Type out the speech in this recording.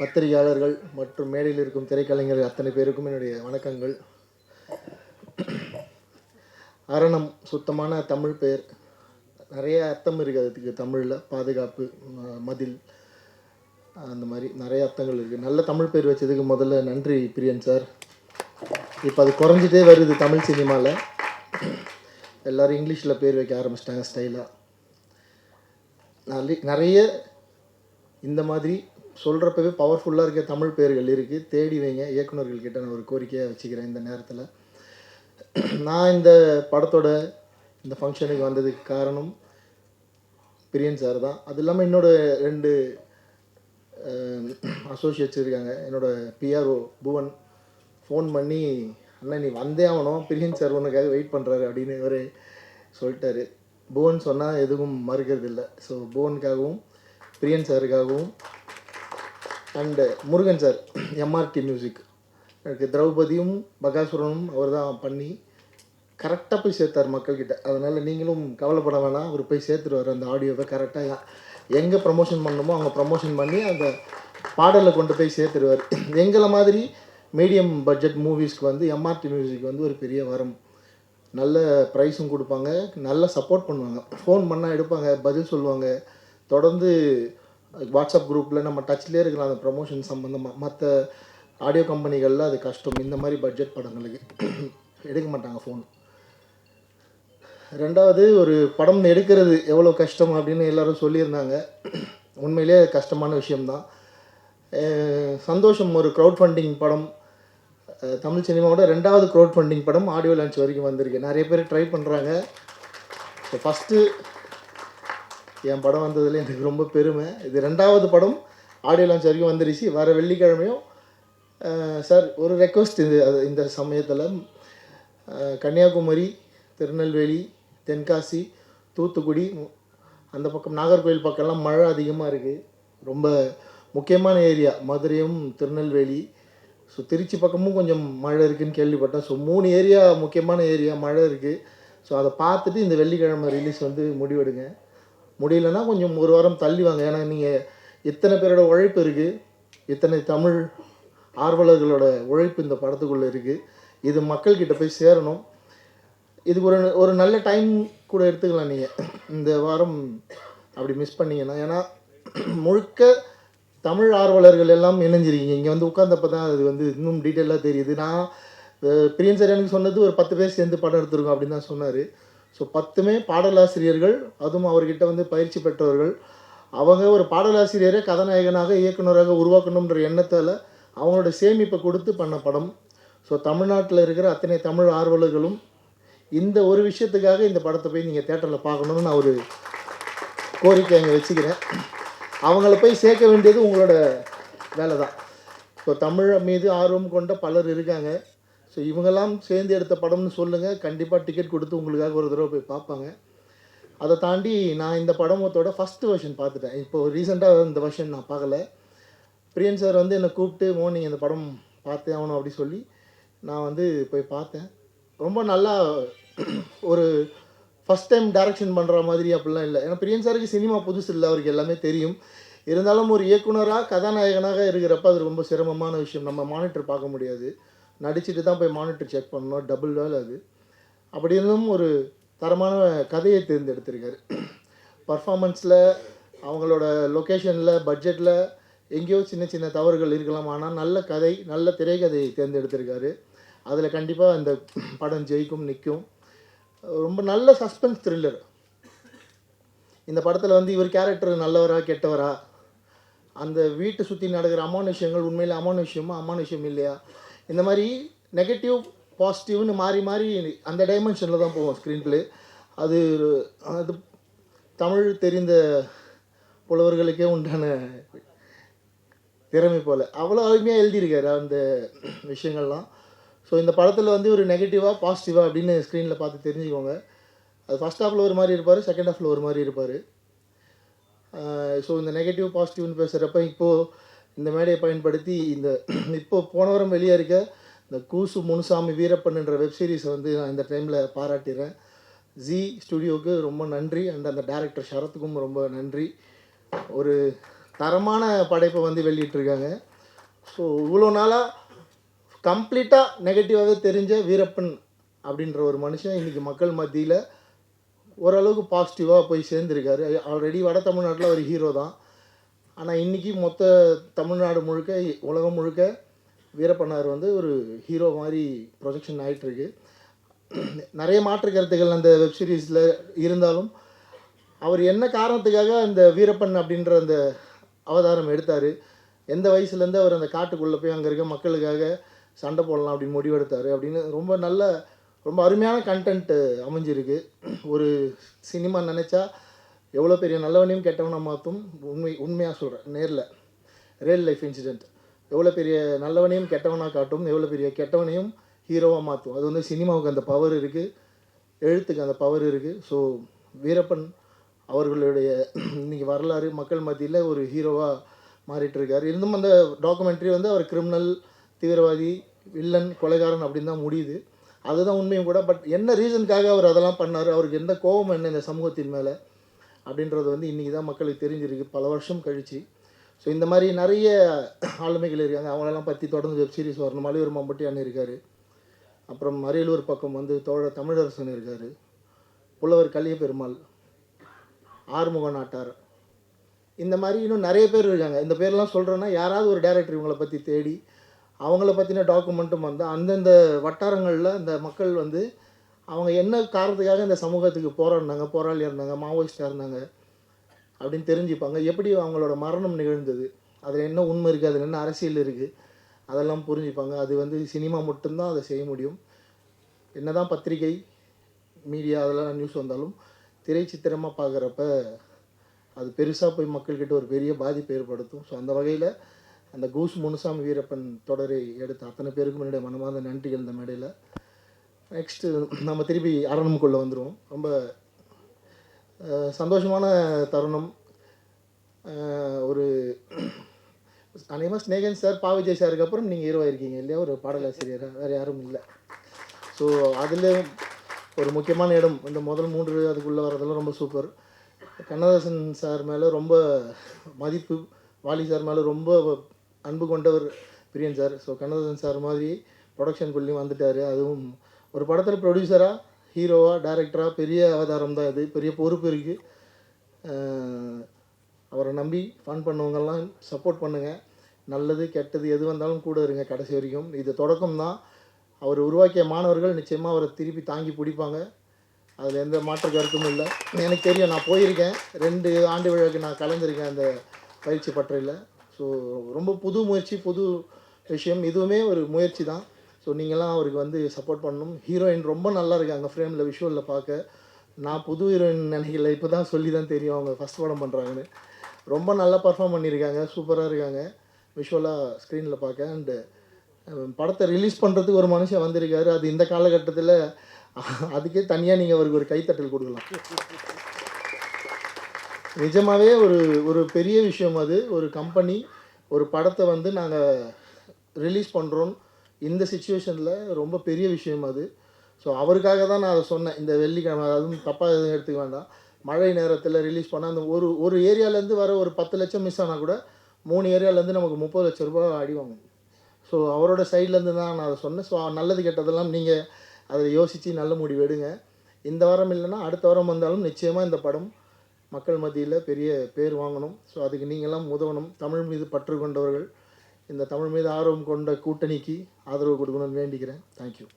பத்திரிகையாளர்கள் மற்றும் மேடையில் இருக்கும் திரைக்கலைஞர்கள் அத்தனை பேருக்கும் என்னுடைய வணக்கங்கள். அரணம் சுத்தமான தமிழ் பெயர். நிறைய அர்த்தம் இருக்குது அதுக்கு தமிழில். பாதுகாப்பு, மதில், அந்த மாதிரி நிறைய அர்த்தங்கள் இருக்குது. நல்ல தமிழ் பேர் வச்சதுக்கு முதல்ல நன்றி பிரியன் சார். இப்போ அது குறைஞ்சிட்டே வருது தமிழ் சினிமாவில். எல்லோரும் இங்கிலீஷில் பேர் வைக்க ஆரம்பிச்சிட்டாங்க ஸ்டைலாக. நிறைய இந்த மாதிரி சொல்கிறப்பவே பவர்ஃபுல்லாக இருக்க தமிழ் பேர்கள் இருக்குது. தேடி வைங்க. இயக்குநர்கள்கிட்ட நான் ஒரு கோரிக்கையாக வச்சுக்கிறேன் இந்த நேரத்தில். நான் இந்த படத்தோட இந்த ஃபங்க்ஷனுக்கு வந்ததுக்கு காரணம் பிரியன் சார் தான். அது இல்லாமல் என்னோடய 2 அசோசியேட்ஸ் இருக்காங்க. என்னோடய பிஆர்ஓ புவன் ஃபோன் பண்ணி, அண்ணா நீ வந்தே ஆகணும், பிரியன் சார் உனக்காக வெயிட் பண்ணுறாரு அப்படின்னு இவரே சொல்லிட்டாரு. புவன் சொன்னால் எதுவும் மறுக்கிறது இல்லை. ஸோ புவனுக்காகவும் பிரியன் சாருக்காகவும் and Murugan sir, MRT music, எனக்கு திரௌபதியும் பகாசுரனும் அவர் தான் பண்ணி கரெக்டாக போய் சேர்த்தார் மக்கள்கிட்ட. அதனால் நீங்களும் கவலைப்பட வேணாம், அவர் போய் சேர்த்துருவார் அந்த ஆடியோவை கரெக்டாக. எங்கே ப்ரமோஷன் பண்ணணுமோ அவங்க ப்ரமோஷன் பண்ணி அந்த பாடலை கொண்டு போய் சேர்த்துருவார். எங்களை மாதிரி மீடியம் பட்ஜெட் மூவிஸ்க்கு வந்து எம்ஆர்டி மியூசிக் வந்து ஒரு பெரிய வரம். நல்ல ப்ரைஸும் கொடுப்பாங்க, நல்ல சப்போர்ட் பண்ணுவாங்க. ஃபோன் பண்ணால் எடுப்பாங்க, பதில் சொல்லுவாங்க. தொடர்ந்து வாட்ஸ்அப் குரூப்பில் நம்ம டச்லேயே இருக்கலாம் அந்த ப்ரமோஷன் சம்மந்தமாக. மற்ற ஆடியோ கம்பெனிகளில் அது கஷ்டம். இந்த மாதிரி பட்ஜெட் படங்களுக்கு எடுக்க மாட்டாங்க ஃபோன். ரெண்டாவது, ஒரு படம் எடுக்கிறது எவ்வளோ கஷ்டம் அப்படின்னு எல்லோரும் சொல்லியிருந்தாங்க. உண்மையிலே கஷ்டமான விஷயம்தான். சந்தோஷம் ஒரு க்ரௌட் ஃபண்டிங் படம், தமிழ் சினிமாவோட 2வது க்ரௌட் ஃபண்டிங் படம் ஆடியோ லான்ச் வரைக்கும் வந்திருக்கு. நிறைய பேர் ட்ரை பண்ணுறாங்க. ஸோ ஃபஸ்ட்டு என் படம் வந்ததில் எனக்கு ரொம்ப பெருமை. இது 2வது படம் ஆடியோ லான்ச் வரைக்கும் வந்துருச்சு. வர வெள்ளிக்கிழமையும் சார் ஒரு ரெக்வஸ்ட், இந்த சமயத்தில் கன்னியாகுமரி, திருநெல்வேலி, தென்காசி, தூத்துக்குடி, அந்த பக்கம் நாகர்கோவில் பக்கம்லாம் மழை அதிகமாக இருக்குது. ரொம்ப முக்கியமான ஏரியா மதுரையும் திருநெல்வேலி. ஸோ திருச்சி பக்கமும் கொஞ்சம் மழை இருக்குதுன்னு கேள்விப்பட்டேன். ஸோ 3 ஏரியா முக்கியமான ஏரியா மழை இருக்குது. ஸோ அதை பார்த்துட்டு இந்த வெள்ளிக்கிழமை ரிலீஸ் வந்து முடிவெடுங்க. முடியலன்னா கொஞ்சம் ஒரு வாரம் தள்ளி வாங்க. ஏன்னா நீங்கள் இத்தனை பேரோட உழைப்பு இருக்குது, இத்தனை தமிழ் ஆர்வலர்களோட உழைப்பு இந்த படத்துக்குள்ளே இருக்குது. இது மக்கள்கிட்ட போய் சேரணும். இதுக்கு ஒரு நல்ல டைம் கூட எடுத்துக்கலாம் நீங்கள் இந்த வாரம் அப்படி மிஸ் பண்ணிங்கன்னா. ஏன்னா முழுக்க தமிழ் ஆர்வலர்கள் எல்லாம் இணைஞ்சிருக்கீங்க. இங்கே வந்து உட்காந்தப்போ தான் அது வந்து இன்னும் டீட்டெயிலாக தெரியுது. நான் பிரியன் சார் எனக்கு சொன்னது ஒரு 10 பேர் சேர்ந்து படம் எடுத்துருக்கோம் அப்படின்னு தான் சொன்னார். ஸோ 10மே பாடலாசிரியர்கள், அதுவும் அவர்கிட்ட வந்து பயிற்சி பெற்றவர்கள். அவங்க ஒரு பாடலாசிரியரை கதாநாயகனாக இயக்குநராக உருவாக்கணுன்ற எண்ணத்தால் அவங்களோட சேமிப்பை கொடுத்து பண்ண படம். ஸோ தமிழ்நாட்டில் இருக்கிற அத்தனை தமிழ் ஆர்வலர்களும் இந்த ஒரு விஷயத்துக்காக இந்த படத்தை போய் நீங்கள் தேட்டரில் பார்க்கணுன்னு நான் ஒரு கோரிக்கை அங்கே வச்சுக்கிறேன். அவங்கள போய் சேர்க்க வேண்டியது உங்களோட வேலை தான். ஸோ தமிழ் மீது ஆர்வம் கொண்ட பலர் இருக்காங்க. ஸோ இவங்கெல்லாம் சேர்ந்து எடுத்த படம்னு சொல்லுங்கள். கண்டிப்பாக டிக்கெட் கொடுத்து உங்களுக்காக ஒரு தடவை போய் பார்ப்பாங்க. அதை தாண்டி நான் இந்த படமத்தோட ஃபஸ்ட்டு வெர்ஷன் பார்த்துட்டேன். இப்போது ரீசெண்டாக இந்த வெர்ஷன் நான் பார்க்கல. பிரியன் சார் வந்து என்னை கூப்பிட்டு, நீங்கள் இந்த படம் பார்த்தே ஆகணும் அப்படி சொல்லி நான் வந்து போய் பார்த்தேன். ரொம்ப நல்லா ஒரு ஃபஸ்ட் டைம் டைரக்ஷன் பண்ணுற மாதிரி அப்படிலாம் இல்லை. ஏன்னா பிரியன் சாருக்கு சினிமா புதுசு இல்லை, அவருக்கு எல்லாமே தெரியும். இருந்தாலும் ஒரு இயக்குனராக கதாநாயகனாக இருக்கிறப்ப அது ரொம்ப சிரமமான விஷயம். நம்ம மானிட்டர் பார்க்க முடியாது, நடிச்சுட்டு தான் போய் மானிட்டர் செக் பண்ணணும். டபுள் வேலை அது. அப்படி இருந்தும் ஒரு தரமான கதையை தேர்ந்தெடுத்திருக்காரு. பர்ஃபார்மன்ஸில், அவங்களோட லொக்கேஷனில், பட்ஜெட்டில் எங்கேயோ சின்ன சின்ன தவறுகள் இருக்கலாம். ஆனால் நல்ல கதை, நல்ல திரைக்கதையை தேர்ந்தெடுத்திருக்காரு. அதில் கண்டிப்பாக இந்த படம் ஜெயிக்கும், நிற்கும். ரொம்ப நல்ல சஸ்பென்ஸ் த்ரில்லர். இந்த படத்தில் வந்து இவர் கேரக்டர் நல்லவரா கெட்டவரா, அந்த வீட்டை சுற்றி நடக்கிற அமானுஷ்யங்கள் உண்மையில் அமானுஷ்யமா அமானுஷ்யம் இல்லையா, இந்த மாதிரி நெகட்டிவ் பாசிட்டிவ்னு மாறி மாறி அந்த டைமென்ஷனில் தான் போவோம் ஸ்க்ரீன் ப்ளே. அது தமிழ் தெரிந்த புலவர்களுக்கே உண்டான திறமை போல் அவ்வளோ அருமையாக எழுதியிருக்காரு அந்த விஷயங்கள்லாம். ஸோ இந்த படத்தில் வந்து ஒரு நெகட்டிவாக பாசிட்டிவாக அப்படின்னு ஸ்க்ரீனில் பார்த்து தெரிஞ்சுக்கோங்க. அது ஃபஸ்ட் ஹாஃபில் ஒரு மாதிரி இருப்பார், செகண்ட் ஹாஃபில் ஒரு மாதிரி இருப்பார். ஸோ இந்த நெகட்டிவ் பாசிட்டிவ்னு பேசுகிறப்ப இப்போது இந்த மேடையை பயன்படுத்தி இப்போது போன வாரம் வெளியே இருக்க இந்த கூசு முனுசாமி வீரப்பன்ன்ற வெப்சீரிஸை வந்து நான் இந்த டைமில் பாராட்டிடுறேன். ஜி ஸ்டுடியோவுக்கு ரொம்ப நன்றி. அண்ட் அந்த டேரக்டர் ஷரத்துக்கும் ரொம்ப நன்றி. ஒரு தரமான படைப்பை வந்து வெளியிட்டிருக்காங்க. ஸோ இவ்வளோ நாளாக கம்ப்ளீட்டாக நெகட்டிவாகவே தெரிஞ்ச வீரப்பன் அப்படின்ற ஒரு மனுஷன் இன்றைக்கி மக்கள் மத்தியில் ஓரளவுக்கு பாசிட்டிவாக போய் சேர்ந்துருக்காரு. ஆல்ரெடி வட தமிழ்நாட்டில் ஒரு ஹீரோ தான். ஆனால் இன்றைக்கி மொத்த தமிழ்நாடு முழுக்க, உலகம் முழுக்க வீரப்பனார் வந்து ஒரு ஹீரோ மாதிரி ப்ரொஜெக்ஷன் ஆகிட்டுருக்கு. நிறைய மாற்று கருத்துக்கள் அந்த வெப்சீரிஸில் இருந்தாலும் அவர் என்ன காரணத்துக்காக அந்த வீரப்பன் அப்படின்ற அந்த அவதாரம் எடுத்தார், எந்த வயசுலேருந்து அவர் அந்த காட்டுக்குள்ளே போய் அங்கே இருக்க மக்களுக்காக சண்டை போடலாம் அப்படின்னு முடிவெடுத்தார் அப்படின்னு ரொம்ப அருமையான கண்டென்ட்டு அமைஞ்சிருக்கு. ஒரு சினிமா நினச்சா எவ்வளோ பெரிய நல்லவனையும் கெட்டவனாக மாற்றும். உண்மையாக சொல்கிறேன், நேரில் ரியல் லைஃப் இன்சிடெண்ட். எவ்வளோ பெரிய நல்லவனையும் கெட்டவனாக காட்டும், எவ்வளோ பெரிய கெட்டவனையும் ஹீரோவாக மாற்றும். அது வந்து சினிமாவுக்கு அந்த பவர் இருக்குது, எழுத்துக்கு அந்த பவர் இருக்குது. ஸோ வீரப்பன் அவர்களுடைய இன்றைக்கி வரலாறு மக்கள் மத்தியில் ஒரு ஹீரோவாக மாறிட்டுருக்கார். இருந்தும் அந்த டாக்குமெண்ட்ரி வந்து அவர் கிரிமினல், தீவிரவாதி, வில்லன், கொலைகாரன் அப்படின்னு தான் முடியுது. அதுதான் உண்மையும் கூட. பட் என்ன ரீசனுக்காக அவர் அதெல்லாம் பண்ணார், அவருக்கு எந்த கோபம் என்ன இந்த சமூகத்தின் மேலே அப்படின்றது வந்து இன்றைக்கி தான் மக்களுக்கு தெரிஞ்சிருக்கு, பல வருஷம் கழித்து. ஸோ இந்த மாதிரி நிறைய ஆளுமைகள் இருக்காங்க. அவங்களெல்லாம் பற்றி தொடர்ந்து வெப்சீரிஸ் வரணும். மலையூர் மம்பட்டியான் இருக்கார், அப்புறம் அரியலூர் பக்கம் வந்து தோழர் தமிழரசன் இருக்கார், புலவர் கலிய பெருமாள், ஆறுமுக நாட்டார், இந்த மாதிரி இன்னும் நிறைய பேர் இருக்காங்க. இந்த பேர்லாம் சொல்கிறேன்னா யாராவது ஒரு டைரக்டர் இவங்களை பற்றி தேடி அவங்கள பற்றின டாக்குமெண்ட்டும் வந்து அந்தந்த வட்டாரங்களில் இந்த மக்கள் வந்து அவங்க என்ன காரணத்துக்காக இந்த சமூகத்துக்கு போராளியாக இருந்தாங்க, மாவோயிஸ்டாக இருந்தாங்க அப்படின்னு தெரிஞ்சுப்பாங்க. எப்படி அவங்களோட மரணம் நிகழ்ந்தது, அதில் என்ன உண்மை இருக்குது, அதில் என்ன அரசியல் இருக்குது, அதெல்லாம் புரிஞ்சுப்பாங்க. அது வந்து சினிமா மட்டும்தான் அதை செய்ய முடியும். என்ன தான் பத்திரிகை, மீடியா அதெல்லாம் நியூஸ் வந்தாலும் திரைச்சித்திரமாக பார்க்குறப்ப அது பெருசாக போய் மக்கள்கிட்ட ஒரு பெரிய பாதிப்பை ஏற்படுத்தும். ஸோ அந்த வகையில் அந்த கூஸ் முனுசாமி வீரப்பன் தொடரை எடுத்த அத்தனை பேருக்கும் என்னுடைய மனமார்ந்த நன்றிகள் இந்த மேடையில். நெக்ஸ்ட்டு நம்ம திருப்பி அரணுக்குள்ளே வந்துடுவோம். ரொம்ப சந்தோஷமான தருணம். ஒரு அநேகமாக ஸ்நேகன் சார், பா விஜய் சாருக்கு அப்புறம் நீங்கள் ஹீரோ இருக்கீங்க இல்லையா, ஒரு பாடலாசிரியராக, வேறு யாரும் இல்லை. ஸோ அதில் ஒரு முக்கியமான இடம் இந்த முதல் 3 அதுக்குள்ளே வரதெல்லாம் ரொம்ப சூப்பர். கண்ணதாசன் சார் மேலே ரொம்ப மதிப்பு, வாலி சார் மேலே ரொம்ப அன்பு கொண்டவர் பிரியன் சார். ஸோ கண்ணதாசன் சார் மாதிரி ப்ரொடக்ஷனுக்குள்ளேயும் வந்துட்டார். அதுவும் ஒரு படத்தில் ப்ரொடியூசராக, ஹீரோவாக, டைரக்டராக பெரிய அவதாரம் தான் இது, பெரிய பொறுப்பு இருக்குது. அவரை நம்பி ஃபன் பண்ணவங்கெல்லாம் சப்போர்ட் பண்ணுங்கள். நல்லது கெட்டது எது வந்தாலும் கூட இருங்க கடைசி வரைக்கும். இது தொடக்கம் தான். அவர் உருவாக்கிய மாணவர்கள் நிச்சயமாக அவரை திருப்பி தாங்கி பிடிப்பாங்க, அதில் எந்த மாற்று கருத்தும் இல்லை. எனக்கு தெரியும், நான் போயிருக்கேன், 2 ஆண்டு விழாவுக்கு நான் கலந்துருக்கேன் அந்த பயிற்சி பட்டறையில். ஸோ ரொம்ப புது முயற்சி, புது விஷயம், இதுவுமே ஒரு முயற்சி தான். ஸோ நீங்களாம் அவருக்கு வந்து சப்போர்ட் பண்ணணும். ஹீரோயின் ரொம்ப நல்லா இருக்காங்க ஃப்ரேமில், விஷுவலில் பார்க்க. நான் புது ஹீரோயின் நினைக்கல, இப்போ தான் சொல்லி தான் தெரியும் அவங்க ஃபஸ்ட் படம் பண்ணுறாங்கன்னு. ரொம்ப நல்லா பர்ஃபார்ம் பண்ணியிருக்காங்க, சூப்பராக இருக்காங்க விஷுவலாக ஸ்க்ரீனில் பார்க்க. அண்டு படத்தை ரிலீஸ் பண்ணுறதுக்கு ஒரு மனுஷன் வந்திருக்காரு. அது இந்த காலகட்டத்தில் அதுக்கே தனியாக நீங்கள் அவருக்கு ஒரு கைத்தட்டல் கொடுக்கலாம். நிஜமாகவே ஒரு பெரிய விஷயம் அது. ஒரு கம்பெனி ஒரு படத்தை வந்து நாங்கள் ரிலீஸ் பண்ணுறோம் இந்த சிச்சுவேஷனில், ரொம்ப பெரிய விஷயம் அது. ஸோ அவருக்காக தான் நான் அதை சொன்னேன். இந்த வெள்ளிக்கிழமை, அதுவும் தப்பாக எதுவும் எடுத்துக்க வேண்டாம், மழை நேரத்தில் ரிலீஸ் பண்ணால் அந்த ஒரு ஏரியாவிலேருந்து வர ஒரு 10 லட்சம் மிஸ் ஆனால் கூட 3 ஏரியாவிலேருந்து நமக்கு 30 லட்ச ரூபா அடி வாங்கும். ஸோ அவரோட சைட்லேருந்து தான் நான் அதை சொன்னேன். ஸோ நல்லது கெட்டதெல்லாம் நீங்கள் அதை யோசித்து நல்ல முடிவு எடுங்க. இந்த வாரம் இல்லைன்னா அடுத்த வாரம் வந்தாலும் நிச்சயமாக இந்த படம் மக்கள் மத்தியில் பெரிய பேர் வாங்கணும். ஸோ அதுக்கு நீங்களாம் உதவணும். தமிழ் மீது பற்று கொண்டவர்கள், இந்த தமிழ் மீது ஆர்வம் கொண்ட கூட்டணிக்கு ஆதரவு கொடுக்கணும்னு வேண்டிக்கிறேன். தேங்க்யூ.